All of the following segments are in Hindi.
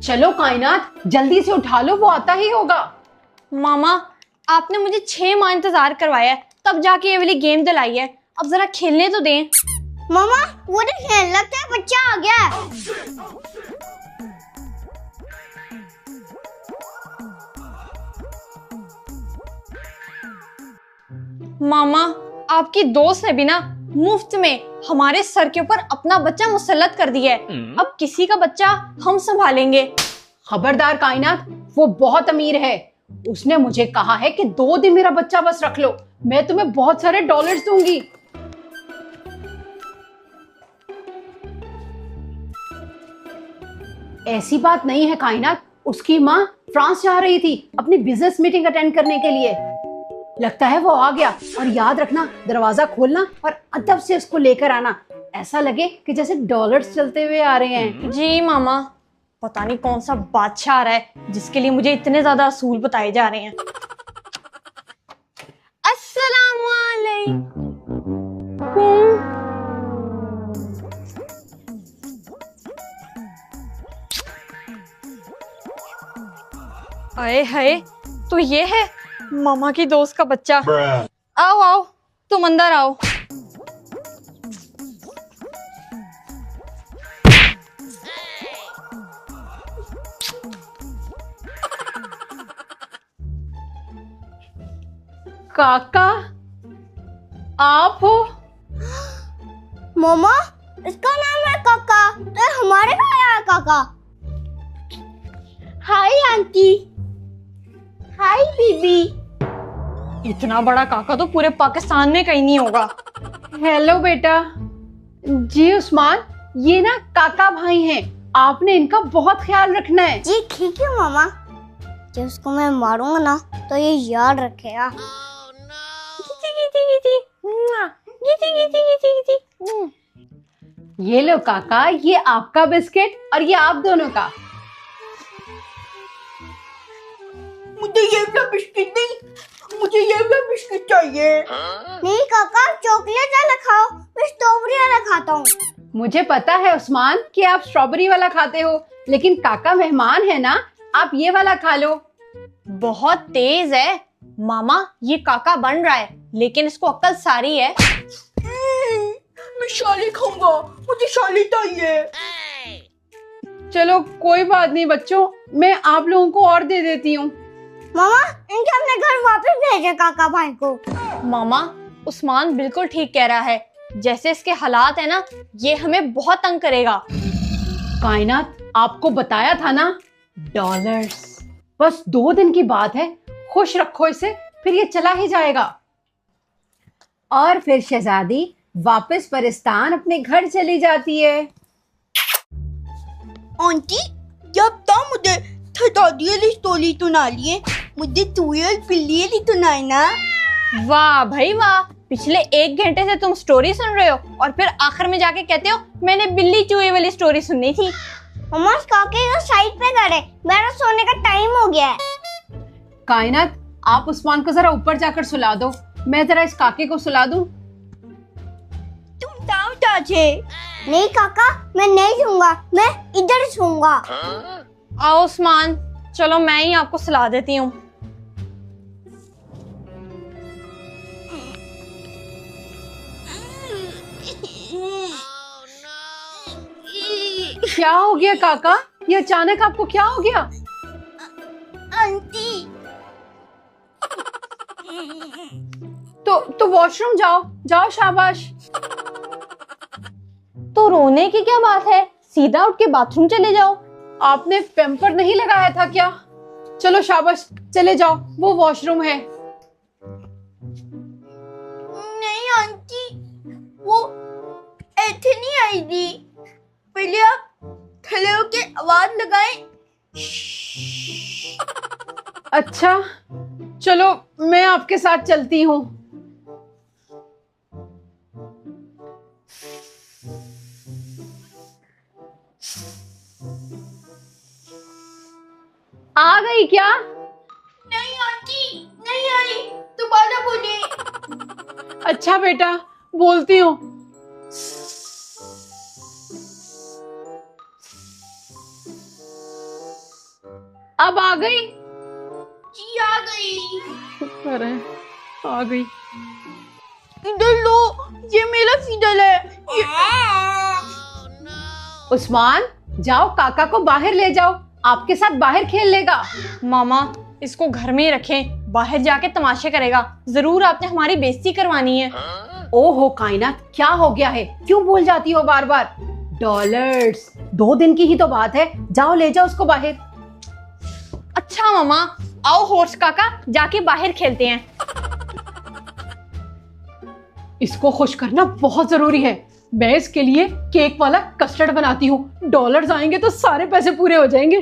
चलो कायनात, जल्दी से उठा लो, वो आता ही होगा। मामा, आपने मुझे 6 माह इंतजार करवाया है, तब जाके ये वाली गेम दिलाई है। अब जरा खेलने तो दें। मामा वो देखें, लगता है बच्चा आ गया है। मामा, आपकी दोस्त ने भी ना मुफ्त में हमारे सर के ऊपर अपना बच्चा मुसल्लत कर दिया है। अब किसी का बच्चा हम संभालेंगे। खबरदार कायनात, वो बहुत अमीर है। उसने मुझे कहा है कि 2 दिन मेरा बच्चा बस रख लो, मैं तुम्हें बहुत सारे डॉलर्स दूंगी। ऐसी बात नहीं है कायनात, उसकी माँ फ्रांस जा रही थी अपनी बिजनेस मीटिंग अटेंड करने के लिए। लगता है वो आ गया। और याद रखना, दरवाजा खोलना और अदब से उसको लेकर आना, ऐसा लगे कि जैसे डॉलर्स चलते हुए आ रहे हैं। जी मामा, पता नहीं कौन सा बादशाह आ रहा है जिसके लिए मुझे इतने ज्यादा असूल बताए जा रहे हैं। अस्सलाम वालेकुम। अरे हाय, तो ये है मामा की दोस्त का बच्चा। आओ आओ, तुम अंदर आओ। काका, आप हो? मामा इसका नाम है काका, तो हमारे घर आया काका। Hi aunty. हाय बीबी। इतना बड़ा काका तो पूरे पाकिस्तान में कहीं नहीं होगा। हेलो बेटा। जी उस्मान, ये ना काका भाई हैं, आपने इनका बहुत ख्याल रखना है। जी ठीक है मामा, जब उसको मैं मारूंगा ना तो ये याद रखेगा। ये लो काका, ये आपका बिस्किट और ये आप दोनों का। मुझे ये वाला बिस्किट नहीं, मुझे ये वाला बिस्किट चाहिए। नहीं काका, चॉकलेट वाला खाओ, मैं स्ट्रॉबेरी वाला खाता हूँ। मुझे पता है उस्मान कि आप स्ट्रॉबेरी वाला खाते हो, लेकिन काका मेहमान है ना, आप ये वाला खा लो। बहुत तेज है मामा, ये काका बन रहा है लेकिन इसको अक्ल सारी है। मैं शाली खाऊंगा, मुझे शाली चाहिए। चलो कोई बात नहीं बच्चों, मैं आप लोगों को और दे देती हूँ। मामा इनके अपने घर वापस भेजे काका भाई को। मामा, उस्मान बिल्कुल ठीक कह रहा है। जैसे इसके हालात है ना, ये हमें बहुत तंग करेगा। कायनात, आपको बताया था ना, डॉलर्स। बस 2 दिन की बात है, खुश रखो इसे, फिर ये चला ही जाएगा। और फिर शहजादी वापस परिस्तान अपने घर चली जाती है। आंटी, जब तक मुझे दादी वाली स्टोरी सुना लिए, मुझे चूहे और बिल्ली वाली सुनाई ना। वाह भाई वाह, पिछले 1 घंटे से तुम स्टोरी सुन रहे हो और फिर आखिर में जाके कहते हो मैंने बिल्ली चूहे वाली स्टोरी सुननी थी। मामा काके को साइड पे करे, मेरा सोने का टाइम हो गया है। कायनात, आप उस्मान को जरा ऊपर जाकर सुला दो, मैं जरा इस काके को सुला दूं। तुम जाओ चाचे। नहीं काका, मैं नहीं सोऊंगा, मैं इधर सोऊंगा। आओ उस्मान, चलो मैं ही आपको सुला देती हूँ। क्या हो गया काका, ये अचानक आपको क्या हो गया? आंटी, तो वॉशरूम जाओ, जाओ शाबाश। तो रोने की क्या बात है, सीधा उठ के बाथरूम चले जाओ। आपने पैम्पर नहीं लगाया था क्या? चलो शाबाश, चले जाओ, वो वॉशरूम है। नहीं आंटी, वो ऐसे नहीं आई थी। पहले आप खड़े होके आवाज लगाएं। अच्छा चलो, मैं आपके साथ चलती हूँ। आ गई क्या? नहीं आंटी, नहीं आई, दोबारा बोलिए। अच्छा बेटा, बोलती हूँ। अब आ गई? जी आ गई। अरे आ गई। इधर लो, ये मेरा फिडल है। उस्मान, जाओ काका को बाहर ले जाओ, आपके साथ बाहर खेल लेगा। मामा इसको घर में ही रखें, बाहर जाके तमाशे करेगा। जरूर आपने हमारी बेइज्जती करवानी है। ओहो कायनात, क्या हो गया है? क्यों भूल जाती हो बार बार? डॉलर्स, 2 दिन की ही तो बात है, जाओ ले जाओ उसको बाहर। अच्छा मामा, आओ हॉर्स काका जाके बाहर खेलते हैं। इसको खुश करना बहुत जरूरी है। मैं इसके लिए केक वाला कस्टर्ड बनाती हूँ। डॉलर्स आएंगे तो सारे पैसे पूरे हो जाएंगे।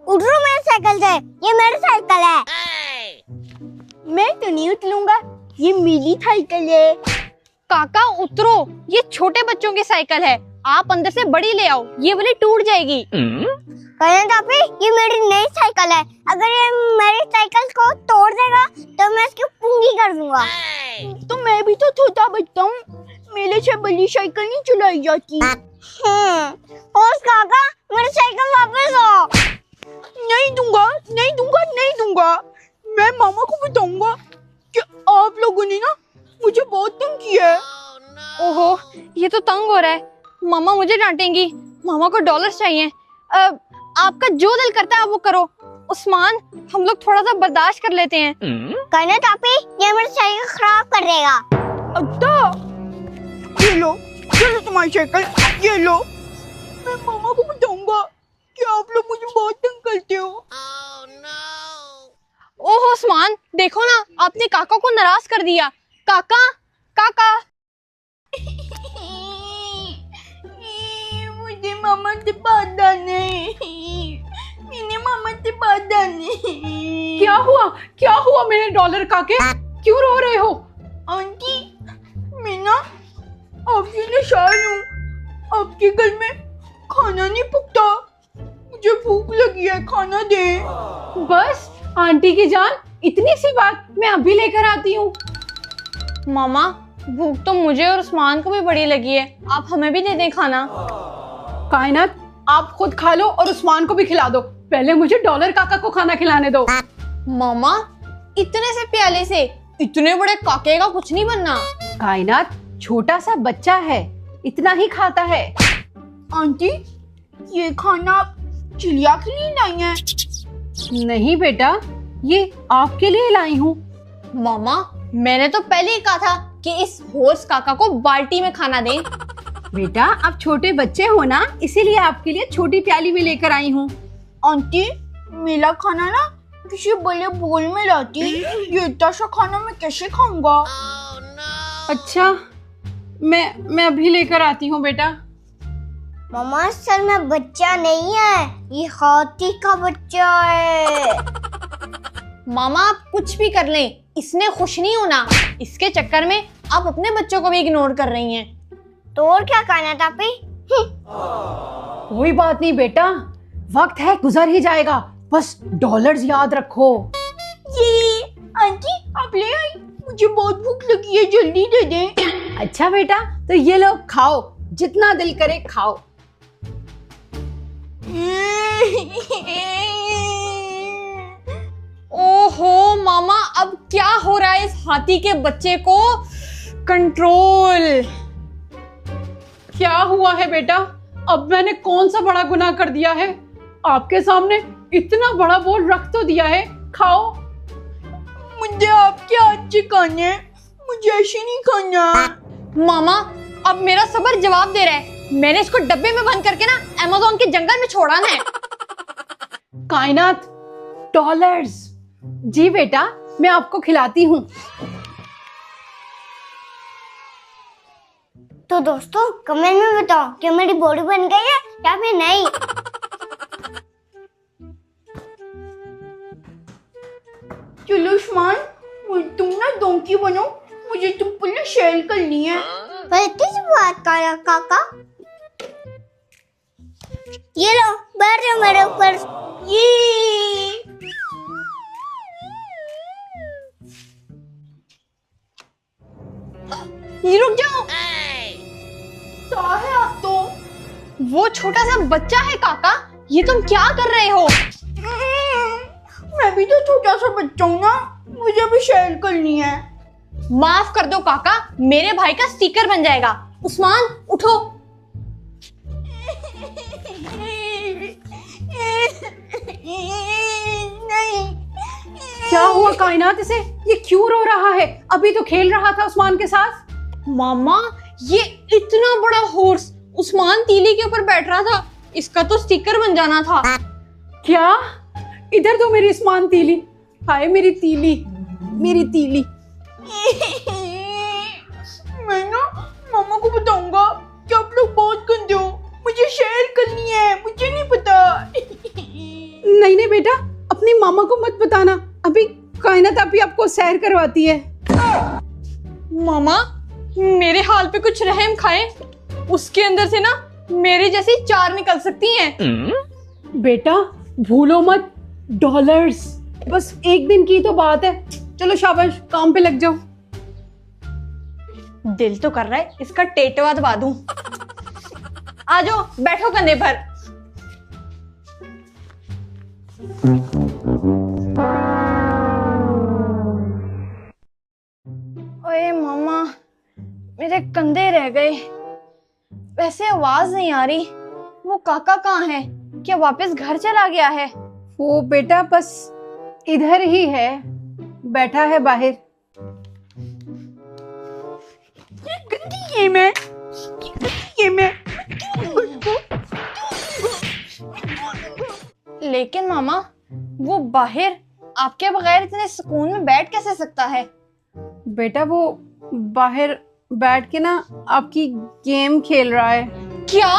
उठो मेरे साइकिल से, ये मेरी साइकिल है। मैं तो नहीं उतरूंगा, ये मेरी साइकिल है। काका उतरो, ये छोटे बच्चों की साइकिल है। आप अंदर से बड़ी ले आओ, ये वाली टूट जाएगी। कायनात, ये मेरी नई साइकिल है। अगर ये मेरी साइकिल को तोड़ देगा तो मैं इसकी पूंगी कर दूंगा। तो मैं भी तो छोटा बच्चा हूँ, मेरे से बड़ी साइकिल नहीं चलाई जाती। और काका, मेरी साइकिल वापस दो। नहीं दूंगा, नहीं दूंगा, नहीं दूंगा। मैं मामा को बताऊंगा कि आप लोगों ने ना मुझे बहुत तंग किया है। ओहो, ये तो तंग हो रहा है। मामा मुझे डांटेंगी। मामा को डॉलर्स चाहिए। आपका जो दिल करता है आप वो करो। उस्मान, हम लोग थोड़ा सा बर्दाश्त कर लेते हैं। कायनात आपी, ये मेरी साइकिल खराब कर देगा। अच्छा, ये लो, चलो तुम्हारी साइकिल, ये लो। मैं मामा को बताऊंगा कि आप लोग मुझे बहुत तंग करते हो। ओहो उस्मान, देखो ना, आपने काका को नाराज कर दिया। काका, काका। मुझे मामा से बात नहीं, मैंने मामा से बात नहीं। क्या हुआ? क्या हुआ मेरे डॉलर काके? क्यों रो रहे हो? आंटी, मैं ना आपकी निशान हूँ। आपके घर में खाना नहीं पकता, मुझे भूख लगी है, खाना दे। बस आंटी की जान, इतनी सी बात, मैं अभी लेकर आती हूँ। मामा, भूख तो मुझे और उस्मान को भी बड़ी लगी है, आप हमें भी दे दें खाना। कायनात, आप खुद खा लो और उस्मान को भी खिला दो। पहले मुझे डॉलर काका को खाना खिलाने दो। मामा, इतने से प्याले से इतने बड़े काके का कुछ नहीं बनना। कायनात छोटा सा बच्चा है, इतना ही खाता है। आंटी, ये खाना आप चिड़िया के लिए लाई हैं? नहीं बेटा, ये आपके लिए लाई हूँ। मामा, मैंने तो पहले ही कहा था कि इस हॉर्स काका को बाल्टी में खाना दें। बेटा आप छोटे बच्चे हो ना, इसीलिए आपके लिए छोटी प्याली में लेकर आई हूँ। आंटी, मेरा खाना ना किसी बड़े बोल में लाती, ये इतना सा खाना मैं कैसे खाऊंगा? अच्छा, मैं अभी लेकर आती हूँ बेटा। मामा, असल में बच्चा नहीं है, ये हाथी का बच्चा है। मामा, आप कुछ भी कर लें, इसने खुश नहीं होना। इसके चक्कर में आप अपने बच्चों को भी इग्नोर कर रही हैं। तो और क्या कायनात आपी? कोई बात नहीं बेटा, वक्त है, गुजर ही जाएगा। बस डॉलर्स याद रखो। ये आंटी, आप ले आई, मुझे बहुत भूख लगी है, जल्दी दे दें। अच्छा बेटा, तो ये लो, खाओ, जितना दिल करे खाओ। ओहो मामा, अब क्या हो रहा है इस हाथी के बच्चे को? कंट्रोल। क्या हुआ है बेटा? अब मैंने कौन सा बड़ा गुनाह कर दिया है? आपके सामने इतना बड़ा बोल रख तो दिया है, खाओ। मुझे आपके हाथ से खाना है, मुझे ऐसे नहीं खाना। मामा, अब मेरा सब्र जवाब दे रहा है। मैंने इसको डब्बे में बंद करके ना अमेज़न के जंगल में छोड़ाना है। कायनात, डॉलर्स। जी बेटा, मैं आपको खिलाती हूँ। तो दोस्तों कमेंट में बताओ कि मेरी बॉडी बन गई है या फिर नहीं। चलो उस्मान, तुम ना डोंकी बनो, मुझे तुम पर शेयर करनी है। पर किस बात का है काका? ये लो, बैठ जाओ मेरे ऊपर। ये रुक जाओ। क्या है आप तो? वो छोटा सा बच्चा है काका, ये तुम क्या कर रहे हो? मैं भी तो छोटा सा बच्चा हूँ ना, मुझे भी शेयर करनी है। माफ कर दो काका, मेरे भाई का स्टिकर बन जाएगा। उस्मान उठो। नहीं। क्या हुआ कायनात इसे? ये क्यों रो रहा है? अभी तो खेल रहा था उस्मान के साथ। मामा, ये इतना बड़ा हॉर्स उस्मान तीली के ऊपर बैठ रहा था, इसका तो स्टिकर बन जाना था। क्या? इधर तो मेरी उस्मान तीली। हाय मेरी तीली, मेरी तीली। मैं ना मामा को बताऊंगा कि आप लोग बहुत गंदे हो, मुझे शेयर करनी है, मुझे नहीं पता। नहीं नहीं बेटा, अपनी मामा को मत बताना, अभी कायनात अभी आपको सैर करवाती है। मामा, मेरे हाल पे कुछ रहम खाएं, उसके अंदर से ना मेरे जैसी 4 निकल सकती हैं। बेटा भूलो मत, डॉलर्स। बस एक दिन की तो बात है, चलो शाबाश काम पे लग जाओ। दिल तो कर रहा है इसका टेटवा दबा दूं। आ जाओ, बैठो कंधे पर। ओए मामा, मेरे कंधे रह गए। वैसे आवाज नहीं आ रही, वो काका कहाँ है? क्या वापस घर चला गया है? वो बेटा बस इधर ही है, बैठा है बाहर। ये गंदी गेम है, ये गंदी गेम है। लेकिन मामा, वो बाहर आपके बगैर इतने सुकून में बैठ कैसे सकता है? बेटा वो बाहर बैठ के ना आपकी गेम खेल रहा है। क्या?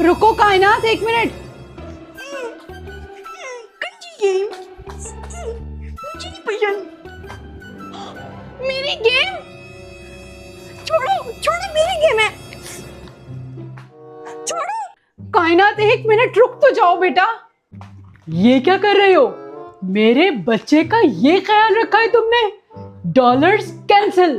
रुको कायनात, एक मिनट। गंदी गेम, मुझे नहीं पसंद। मेरी गेम छोड़ो छोड़ो, मेरी गेम है, छोड़ो। कायनात एक मिनट रुक तो जाओ बेटा। ये क्या कर रहे हो? मेरे बच्चे का ये ख्याल रखा है तुमने? Dollars cancel.